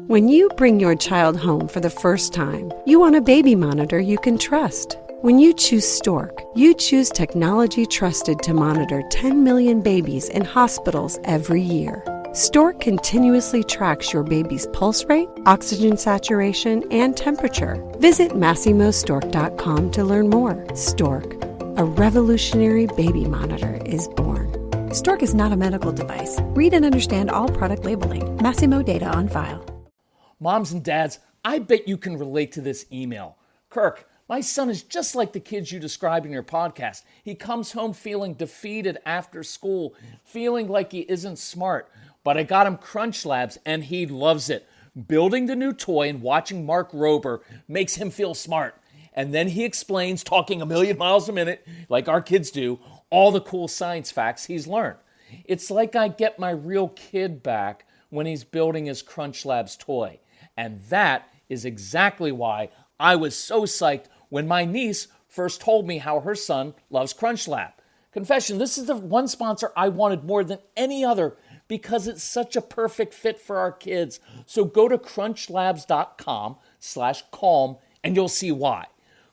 When you bring your child home for the first time, you want a baby monitor you can trust. When you choose Stork, you choose technology trusted to monitor 10 million babies in hospitals every year. Stork continuously tracks your baby's pulse rate, oxygen saturation, and temperature. Visit MassimoStork.com to learn more. Stork, a revolutionary baby monitor, is born. Stork is not a medical device. Read and understand all product labeling. Massimo data on file. Moms and dads, I bet you can relate to this email. Kirk, my son is just like the kids you described in your podcast. He comes home feeling defeated after school, feeling like he isn't smart. But I got him Crunch Labs and he loves it. Building the new toy and watching Mark Rober makes him feel smart. And then he explains, talking a million miles a minute, like our kids do, all the cool science facts he's learned. It's like I get my real kid back when he's building his Crunch Labs toy. And that is exactly why I was so psyched when my niece first told me how her son loves Crunch Lab. Confession, this is the one sponsor I wanted more than any other because it's such a perfect fit for our kids. So go to crunchlabs.com/calm and you'll see why.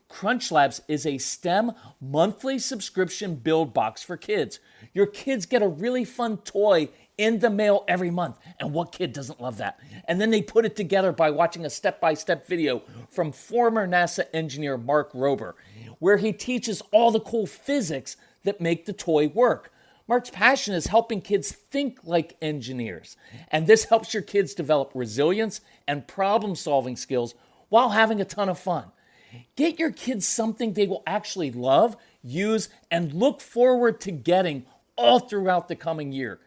Crunch Labs is a STEM monthly subscription build box for kids. Your kids get a really fun toy in the mail every month. And what kid doesn't love that? And then they put it together by watching a step-by-step video from former NASA engineer Mark Rober, where he teaches all the cool physics that make the toy work. Mark's passion is helping kids think like engineers. And this helps your kids develop resilience and problem-solving skills while having a ton of fun. Get your kids something they will actually love, use, and look forward to getting all throughout the coming year.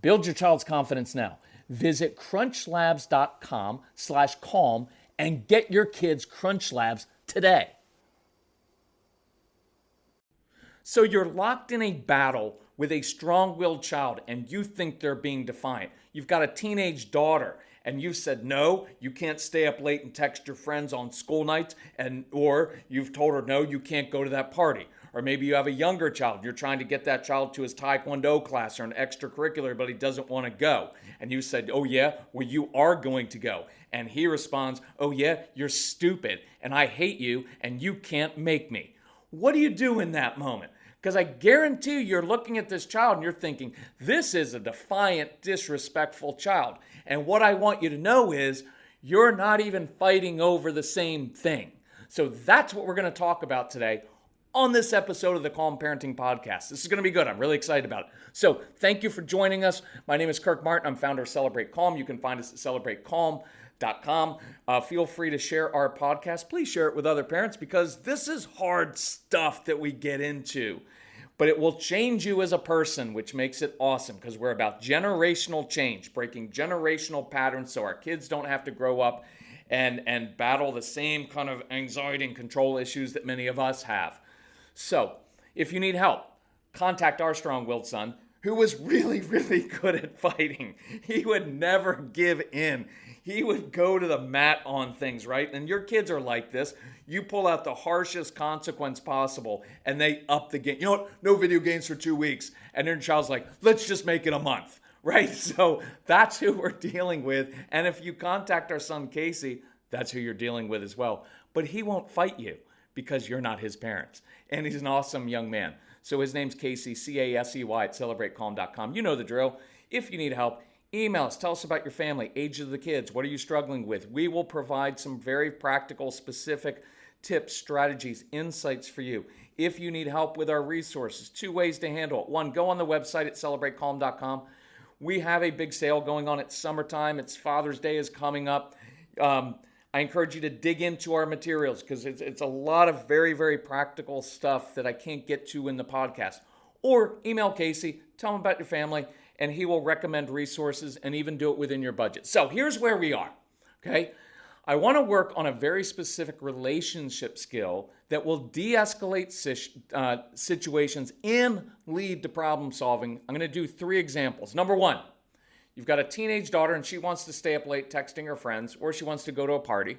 Build your child's confidence now. Visit crunchlabs.com/calm and get your kids Crunch Labs today. So you're locked in a battle with a strong-willed child and you think they're being defiant. You've got a teenage daughter and you've said, no, you can't stay up late and text your friends on school nights, or you've told her, no, you can't go to that party. Or maybe you have a younger child. You're trying to get that child to his Taekwondo class or an extracurricular, but he doesn't want to go. And you said, oh yeah, well you are going to go. And he responds, oh yeah, you're stupid and I hate you and you can't make me. What do you do in that moment? Because I guarantee you're looking at this child and you're thinking, this is a defiant, disrespectful child. And what I want you to know is you're not even fighting over the same thing. So that's what we're going to talk about today on this episode of the Calm Parenting Podcast. This is going to be good. I'm really excited about it. So thank you for joining us. My name is Kirk Martin. I'm founder of Celebrate Calm. You can find us at celebratecalm.com. Feel free to share our podcast. Please share it with other parents because this is hard stuff that we get into. But it will change you as a person, which makes it awesome because we're about generational change, breaking generational patterns so our kids don't have to grow up and battle the same kind of anxiety and control issues that many of us have. So, if you need help, contact our strong-willed son, who was really, really good at fighting. He would never give in. He would go to the mat on things, right? And your kids are like this. You pull out the harshest consequence possible, and they up the game. You know what? No video games for 2 weeks. And then your child's like, let's just make it a month, right? So that's who we're dealing with. And if you contact our son, Casey, that's who you're dealing with as well. But he won't fight you because you're not his parents. And he's an awesome young man. So his name's Casey, Casey at celebratecalm.com. You know the drill. If you need help, email us. Tell us about your family, age of the kids. What are you struggling with? We will provide some very practical, specific tips, strategies, insights for you. If you need help with our resources, 2 ways to handle it. One, go on the website at celebratecalm.com. We have a big sale going on. It's summertime. It's Father's Day is coming up. I encourage you to dig into our materials because it's a lot of very, very practical stuff that I can't get to in the podcast. Or email Casey, tell him about your family, and he will recommend resources and even do it within your budget. So here's where we are, okay? I want to work on a very specific relationship skill that will de-escalate situations and lead to problem solving. I'm going to do 3 examples. Number 1. You've got a teenage daughter and she wants to stay up late texting her friends, or she wants to go to a party,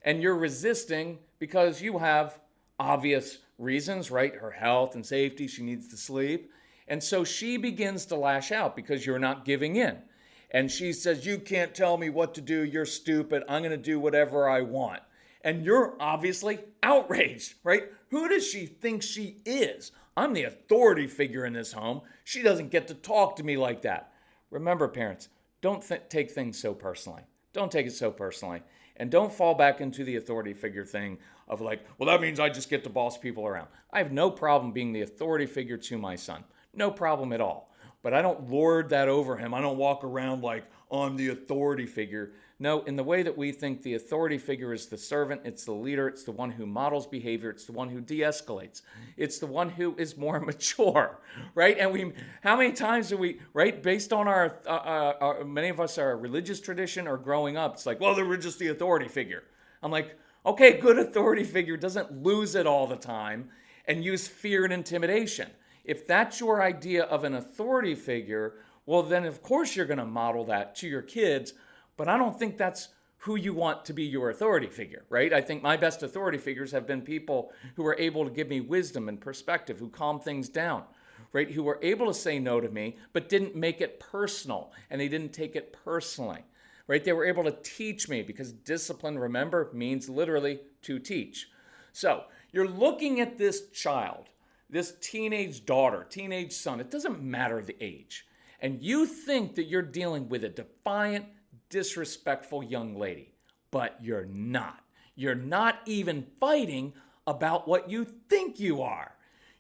and you're resisting because you have obvious reasons, right? Her health and safety, she needs to sleep. And so she begins to lash out because you're not giving in. And she says, you can't tell me what to do. You're stupid. I'm going to do whatever I want. And you're obviously outraged, right? Who does she think she is? I'm the authority figure in this home. She doesn't get to talk to me like that. Remember, parents, don't take things so personally. Don't take it so personally. And don't fall back into the authority figure thing of like, well, that means I just get to boss people around. I have no problem being the authority figure to my son. No problem at all. But I don't lord that over him. I don't walk around like I'm the authority figure. No, in the way that we think, the authority figure is the servant, it's the leader, it's the one who models behavior, it's the one who de-escalates, it's the one who is more mature, right? And how many times do we, right, based on our many of us, our religious tradition or growing up, it's like, well, we're just the authority figure. I'm like, okay, good authority figure doesn't lose it all the time and use fear and intimidation. If that's your idea of an authority figure, well, then of course you're going to model that to your kids. But I don't think that's who you want to be your authority figure, right? I think my best authority figures have been people who were able to give me wisdom and perspective, who calm things down, right? Who were able to say no to me, but didn't make it personal, and they didn't take it personally, right? They were able to teach me, because discipline, remember, means literally to teach. So you're looking at this child, this teenage daughter, teenage son, it doesn't matter the age, and you think that you're dealing with a defiant, disrespectful young lady, but you're not. You're not even fighting about what you think you are.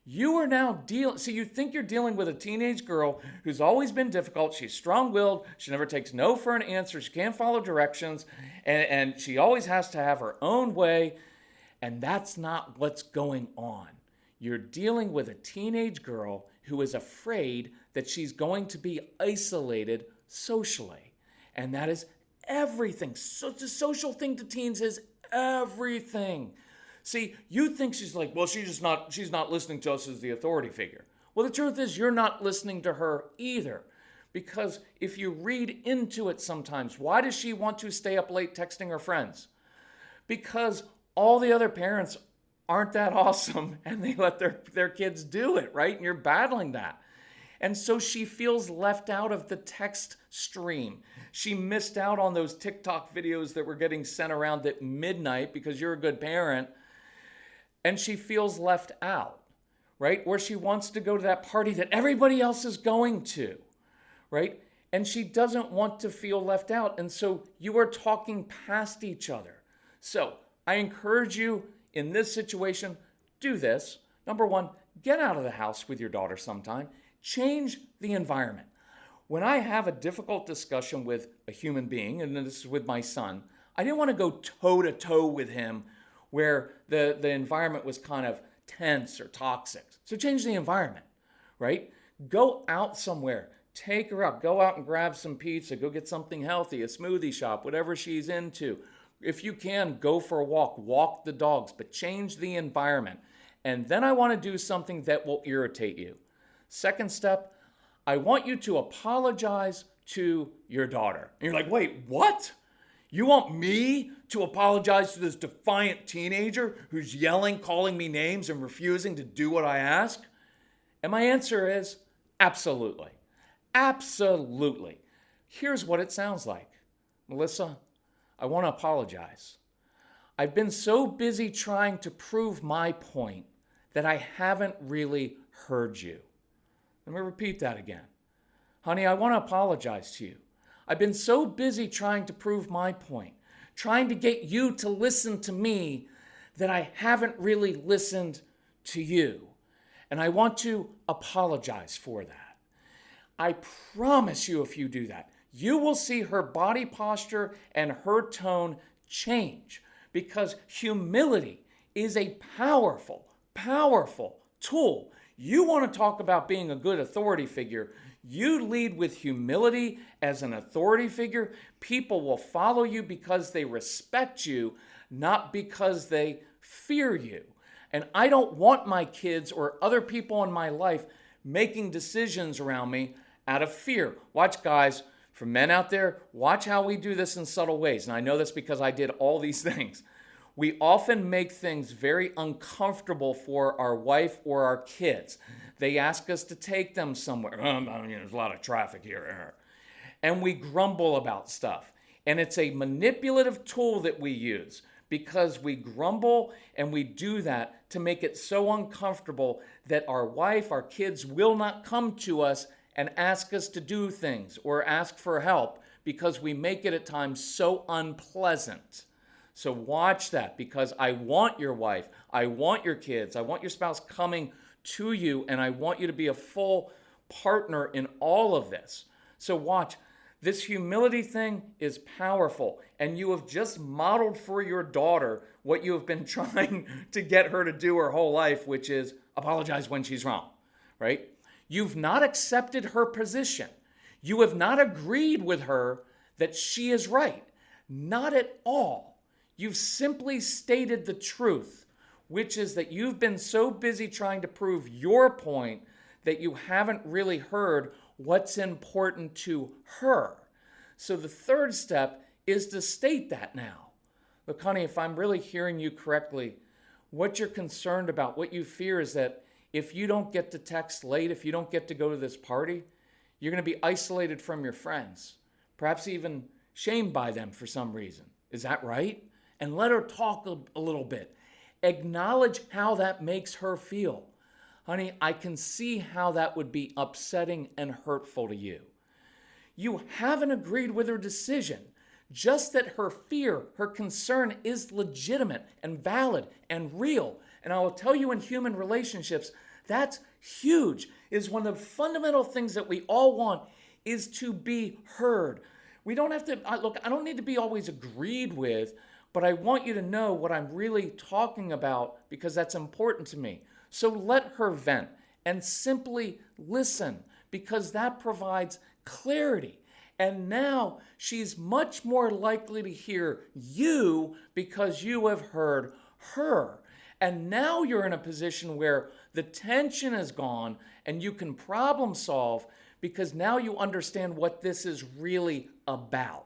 You are now you think you're dealing with a teenage girl who's always been difficult. She's strong-willed. She never takes no for an answer. She can't follow directions, and she always has to have her own way, and that's not what's going on. You're dealing with a teenage girl who is afraid that she's going to be isolated socially. And that is everything. So the social thing to teens is everything. See, you think she's like, well, she's not listening to us as the authority figure. Well, the truth is you're not listening to her either. Because if you read into it sometimes, why does she want to stay up late texting her friends? Because all the other parents aren't that awesome and they let their kids do it, right? And you're battling that. And so she feels left out of the text stream. She missed out on those TikTok videos that were getting sent around at midnight because you're a good parent. And she feels left out, right? Or she wants to go to that party that everybody else is going to, right? And she doesn't want to feel left out. And so you are talking past each other. So I encourage you in this situation, do this. Number one, get out of the house with your daughter sometime. Change the environment. When I have a difficult discussion with a human being, and this is with my son, I didn't want to go toe-to-toe with him where the environment was kind of tense or toxic. So change the environment, right? Go out somewhere. Take her out. Go out and grab some pizza. Go get something healthy, a smoothie shop, whatever she's into. If you can, go for a walk. Walk the dogs, but change the environment. And then I want to do something that will irritate you. Second step, I want you to apologize to your daughter. And you're like, wait, what? You want me to apologize to this defiant teenager who's yelling, calling me names, and refusing to do what I ask? And my answer is absolutely. Absolutely. Here's what it sounds like. Melissa, I want to apologize. I've been so busy trying to prove my point that I haven't really heard you. Let me repeat that again. Honey, I want to apologize to you. I've been so busy trying to prove my point, trying to get you to listen to me that I haven't really listened to you. And I want to apologize for that. I promise you, if you do that, you will see her body posture and her tone change, because humility is a powerful, powerful tool. You want to talk about being a good authority figure. You lead with humility as an authority figure. People will follow you because they respect you, not because they fear you. And I don't want my kids or other people in my life making decisions around me out of fear. Watch, guys, for men out there, watch how we do this in subtle ways. And I know this because I did all these things. We often make things very uncomfortable for our wife or our kids. They ask us to take them somewhere. There's a lot of traffic here. and we grumble about stuff. And it's a manipulative tool that we use because we grumble and we do that to make it so uncomfortable that our wife, our kids will not come to us and ask us to do things or ask for help because we make it at times so unpleasant. So watch that, because I want your wife, I want your kids, I want your spouse coming to you, and I want you to be a full partner in all of this. So watch. This humility thing is powerful, and you have just modeled for your daughter what you have been trying to get her to do her whole life, which is apologize when she's wrong, right? You've not accepted her position. You have not agreed with her that she is right. Not at all. You've simply stated the truth, which is that you've been so busy trying to prove your point that you haven't really heard what's important to her. So the third step is to state that now. Look, honey, if I'm really hearing you correctly, what you're concerned about, what you fear is that if you don't get to text late, if you don't get to go to this party, you're going to be isolated from your friends, perhaps even shamed by them for some reason. Is that right? And let her talk a little bit. Acknowledge how that makes her feel. Honey, I can see how that would be upsetting and hurtful to you. You haven't agreed with her decision, just that her fear, her concern is legitimate and valid and real. And I will tell you, in human relationships, that's huge. Is one of the fundamental things that we all want is to be heard. We don't have to, I don't need to be always agreed with, but I want you to know what I'm really talking about because that's important to me. So let her vent and simply listen, because that provides clarity. And now she's much more likely to hear you because you have heard her. And now you're in a position where the tension is gone and you can problem solve because now you understand what this is really about.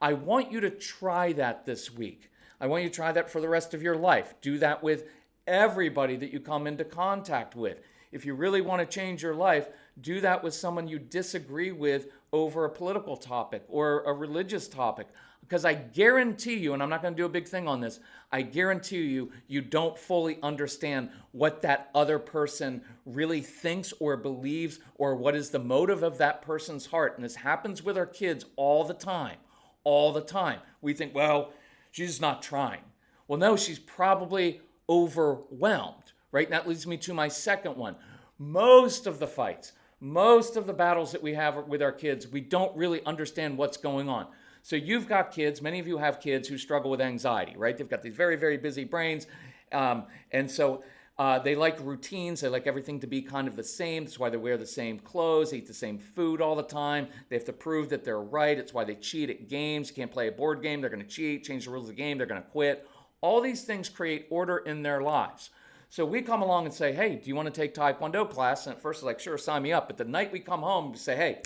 I want you to try that this week. I want you to try that for the rest of your life. Do that with everybody that you come into contact with. If you really want to change your life, do that with someone you disagree with over a political topic or a religious topic. Because I guarantee you, and I'm not going to do a big thing on this, I guarantee you, you don't fully understand what that other person really thinks or believes or what is the motive of that person's heart. And this happens with our kids all the time, all the time. We think, well, she's not trying. Well, no, she's probably overwhelmed, right? And that leads me to my second one. Most of the fights, most of the battles that we have with our kids, we don't really understand what's going on. So you've got kids, many of you have kids who struggle with anxiety, right? They've got these very, very busy brains. And so they like routines. They like everything to be kind of the same. That's why they wear the same clothes, eat the same food all the time. They have to prove that they're right. It's why they cheat at games. You can't play a board game. They're going to cheat, change the rules of the game. They're going to quit. All these things create order in their lives. So we come along and say, hey, do you want to take Taekwondo class? And at first it's like, sure, sign me up. But the night we come home, we say, hey,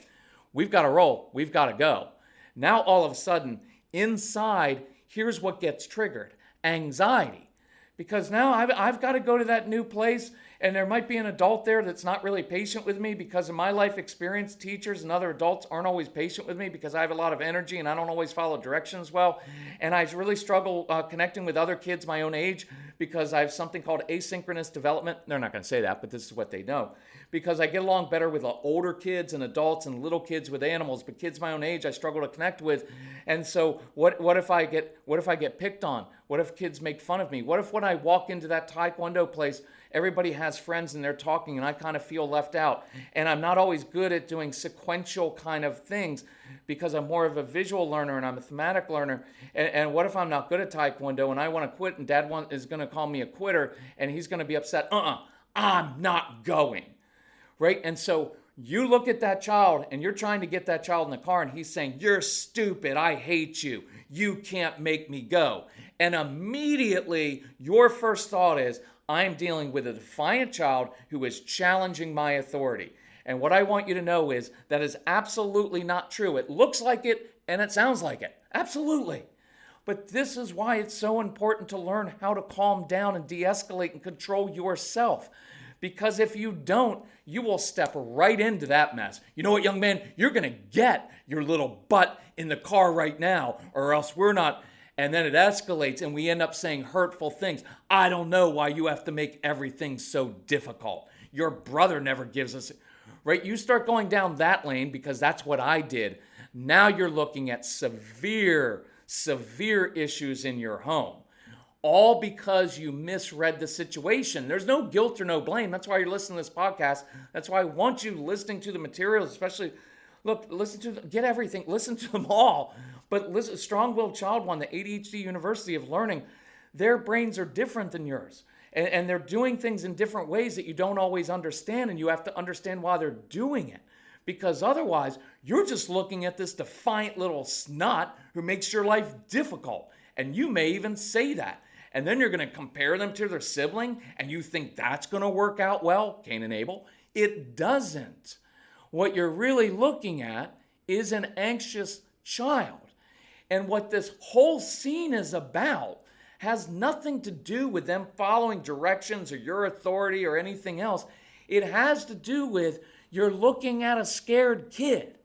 we've got to roll. We've got to go. Now all of a sudden, inside, here's what gets triggered. Anxiety. Because now I've got to go to that new place, and there might be an adult there that's not really patient with me because of my life experience. Teachers and other adults aren't always patient with me because I have a lot of energy and I don't always follow directions well. And I really struggle connecting with other kids my own age because I have something called asynchronous development. They're not going to say that, but this is what they know. Because I get along better with older kids and adults and little kids with animals, but kids my own age I struggle to connect with. And so what if I get picked on? What if kids make fun of me? What if when I walk into that Taekwondo place, everybody has friends and they're talking and I kind of feel left out? And I'm not always good at doing sequential kind of things because I'm more of a visual learner and I'm a thematic learner. And what if I'm not good at Taekwondo and I want to quit and Dad is going to call me a quitter and he's going to be upset? I'm not going. Right? And so you look at that child and you're trying to get that child in the car and he's saying, you're stupid. I hate you. You can't make me go. And immediately your first thought is, I'm dealing with a defiant child who is challenging my authority. And what I want you to know is that is absolutely not true. It looks like it and it sounds like it. Absolutely. But this is why it's so important to learn how to calm down and de-escalate and control yourself. Because if you don't, you will step right into that mess. You know what, young man? You're going to get your little butt in the car right now, or else we're not. And then it escalates and we end up saying hurtful things. I don't know why you have to make everything so difficult. Your brother never gives us, right? You start going down that lane because that's what I did. Now you're looking at severe issues in your home. All because you misread the situation. There's no guilt or no blame. That's why you're listening to this podcast. That's why I want you listening to the materials, especially, get everything, listen to them all. But listen, Strong-Willed Child One, the ADHD University of Learning, their brains are different than yours. And they're doing things in different ways that you don't always understand, and you have to understand why they're doing it. Because otherwise, you're just looking at this defiant little snot who makes your life difficult. And you may even say that. And then you're going to compare them to their sibling, and you think that's going to work out well, Cain and Abel. It doesn't. What you're really looking at is an anxious child. And what this whole scene is about has nothing to do with them following directions or your authority or anything else. It has to do with you're looking at a scared kid,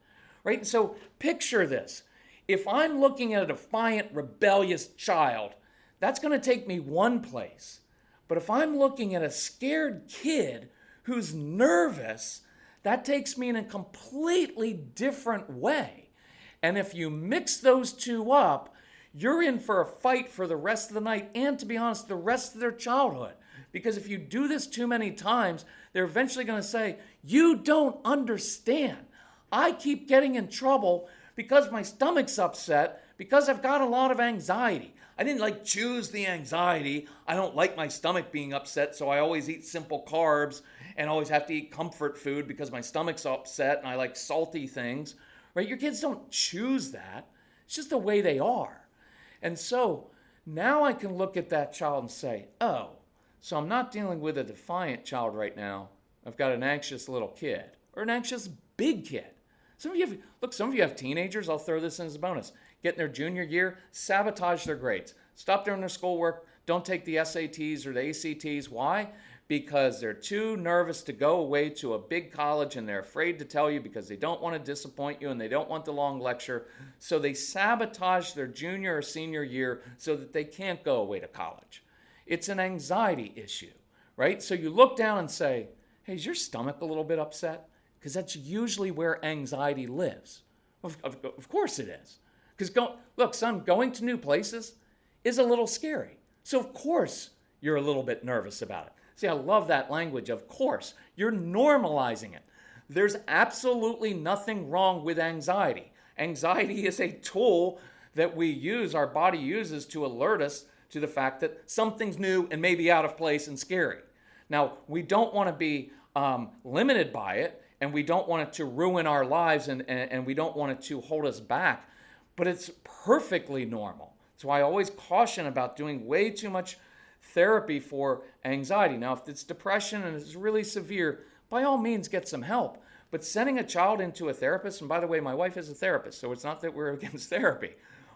right? And so picture this. If I'm looking at a defiant, rebellious child, that's going to take me one place. But if I'm looking at a scared kid who's nervous, that takes me in a completely different way. And if you mix those two up, you're in for a fight for the rest of the night and, to be honest, the rest of their childhood. Because if you do this too many times, they're eventually going to say, you don't understand. I keep getting in trouble because my stomach's upset, because I've got a lot of anxiety. I didn't choose the anxiety. I don't like my stomach being upset, so I always eat simple carbs and always have to eat comfort food because my stomach's upset and I like salty things, right? Your kids don't choose that. It's just the way they are. And so now I can look at that child and say, oh, so I'm not dealing with a defiant child right now. I've got an anxious little kid or an anxious big kid. Some of you have teenagers. I'll throw this in as a bonus. Get in their junior year, sabotage their grades. Stop doing their schoolwork. Don't take the SATs or the ACTs. Why? Because they're too nervous to go away to a big college and they're afraid to tell you because they don't want to disappoint you and they don't want the long lecture. So they sabotage their junior or senior year so that they can't go away to college. It's an anxiety issue, right? So you look down and say, hey, is your stomach a little bit upset? Because that's usually where anxiety lives. Of course it is. Because look, son, going to new places is a little scary. So of course you're a little bit nervous about it. See, I love that language, of course. You're normalizing it. There's absolutely nothing wrong with anxiety. Anxiety is a tool that we use, our body uses to alert us to the fact that something's new and maybe out of place and scary. Now, we don't want to be limited by it, and we don't want it to ruin our lives, and we don't want it to hold us back, but it's perfectly normal. That's why I always caution about doing way too much therapy for anxiety. Now, if it's depression and it's really severe, by all means get some help. But sending a child into a therapist, and by the way, my wife is a therapist, so it's not that we're against therapy,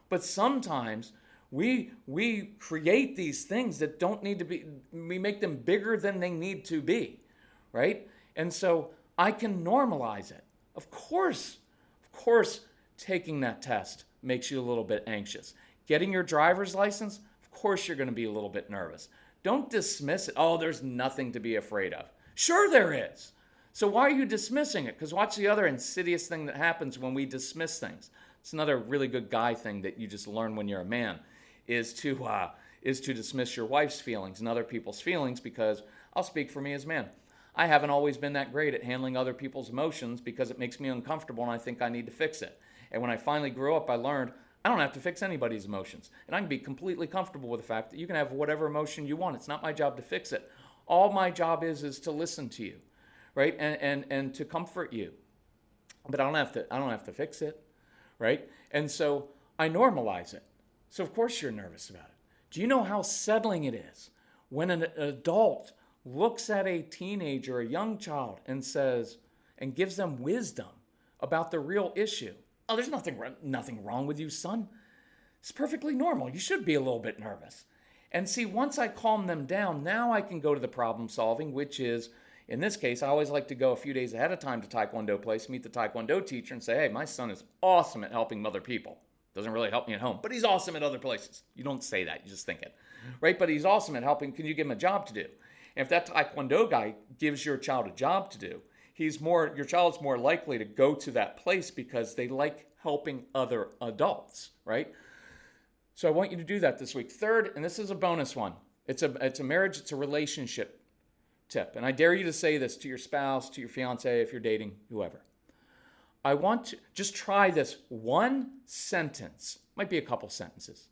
but sometimes we create these things that don't need to be, we make them bigger than they need to be, right? And so I can normalize it. Of course, taking that test makes you a little bit anxious. Getting your driver's license, of course you're going to be a little bit nervous. Don't dismiss it. Oh, there's nothing to be afraid of. Sure there is. So why are you dismissing it? Because watch the other insidious thing that happens when we dismiss things. It's another really good guy thing that you just learn when you're a man, is to dismiss your wife's feelings and other people's feelings, because I'll speak for me as a man. I haven't always been that great at handling other people's emotions because it makes me uncomfortable and I think I need to fix it. And when I finally grew up, I learned I don't have to fix anybody's emotions. And I can be completely comfortable with the fact that you can have whatever emotion you want. It's not my job to fix it. All my job is to listen to you, right? And to comfort you. But I don't have to fix it, right? And so I normalize it. So of course you're nervous about it. Do you know how settling it is when an adult looks at a teenager, a young child, and says, and gives them wisdom about the real issue? Oh, there's nothing wrong with you, son. It's perfectly normal. You should be a little bit nervous. And see, once I calm them down, now I can go to the problem solving, which is, In this case, I always like to go a few days ahead of time to Taekwondo place, meet the Taekwondo teacher and say, hey, my son is awesome at helping other people. Doesn't really help me at home, but he's awesome at other places. You don't say that, you just think it, right? But he's awesome at helping. Can you give him a job to do? And if that Taekwondo guy gives your child a job to do, your child's more likely to go to that place because they like helping other adults, right? So I want you to do that this week. Third, and this is a bonus one. It's a marriage, it's a relationship tip. And I dare you to say this to your spouse, to your fiance, if you're dating, whoever. I want to just try this one sentence, might be a couple sentences.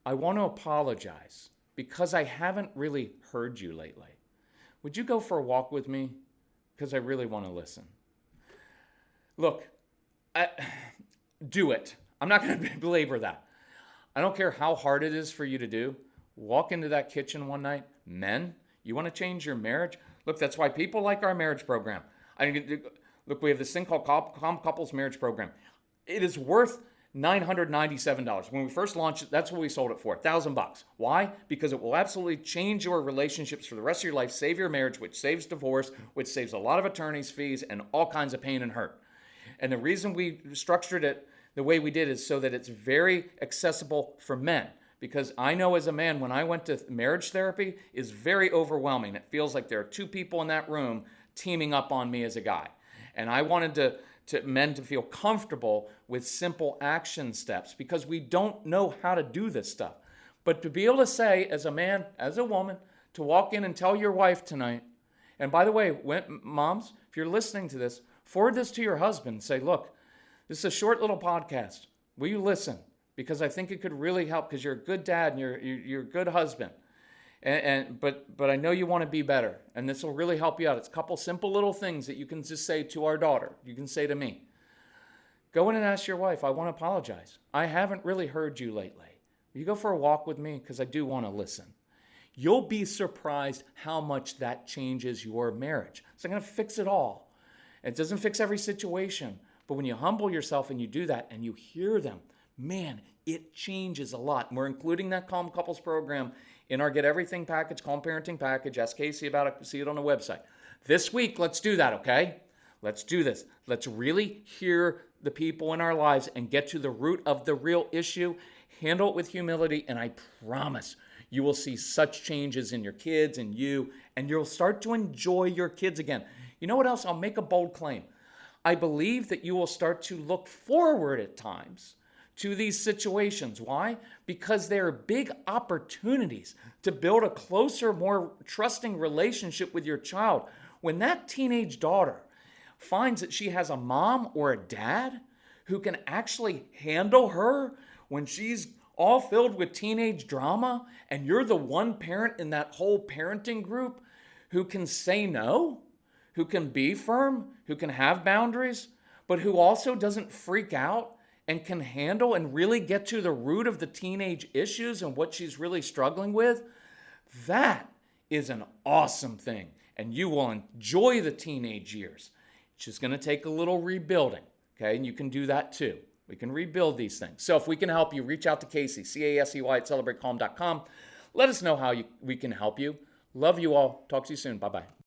I want to apologize because I haven't really heard you lately. Would you go for a walk with me? Because I really want to listen. Look, do it. I'm not going to belabor that. I don't care how hard it is for you to do. Walk into that kitchen one night. Men, you want to change your marriage? Look, that's why people like our marriage program. Look, we have this thing called Calm Couples Marriage Program. It is worth $997. When we first launched it, that's what we sold it for, $1,000. Why? Because it will absolutely change your relationships for the rest of your life, save your marriage, which saves divorce, which saves a lot of attorney's fees and all kinds of pain and hurt. And the reason we structured it the way we did is so that it's very accessible for men. Because I know as a man, when I went to marriage therapy, it's very overwhelming. It feels like there are two people in that room teaming up on me as a guy. And I wanted men to feel comfortable with simple action steps because we don't know how to do this stuff. But to be able to say, as a man, as a woman, to walk in and tell your wife tonight, and by the way, moms, if you're listening to this, forward this to your husband and say, look, this is a short little podcast. Will you listen? Because I think it could really help because you're a good dad and you're a good husband. But I know you want to be better, and this will really help you out. It's a couple simple little things that you can just say to our daughter. You can say to me. Go in and ask your wife, I want to apologize. I haven't really heard you lately. Will you go for a walk with me? Because I do want to listen. You'll be surprised how much that changes your marriage. It's not going to fix it all. It doesn't fix every situation. But when you humble yourself and you do that and you hear them, man, it changes a lot. And we're including that Calm Couples program in our Get Everything package, Calm Parenting package. Ask Casey about it. See it on the website. This week, let's do that, okay? Let's do this. Let's really hear the people in our lives and get to the root of the real issue. Handle it with humility, and I promise you will see such changes in your kids and you'll start to enjoy your kids again. You know what else? I'll make a bold claim. I believe that you will start to look forward at times to these situations. Why? Because they are big opportunities to build a closer, more trusting relationship with your child. When that teenage daughter finds that she has a mom or a dad who can actually handle her when she's all filled with teenage drama, and you're the one parent in that whole parenting group who can say no, who can be firm, who can have boundaries, but who also doesn't freak out and can handle and really get to the root of the teenage issues and what she's really struggling with, that is an awesome thing. And you will enjoy the teenage years. It's just going to take a little rebuilding, okay? And you can do that too. We can rebuild these things. So if we can help you, reach out to Casey, C-A-S-E-Y at celebratecalm.com. Let us know how we can help you. Love you all. Talk to you soon. Bye-bye.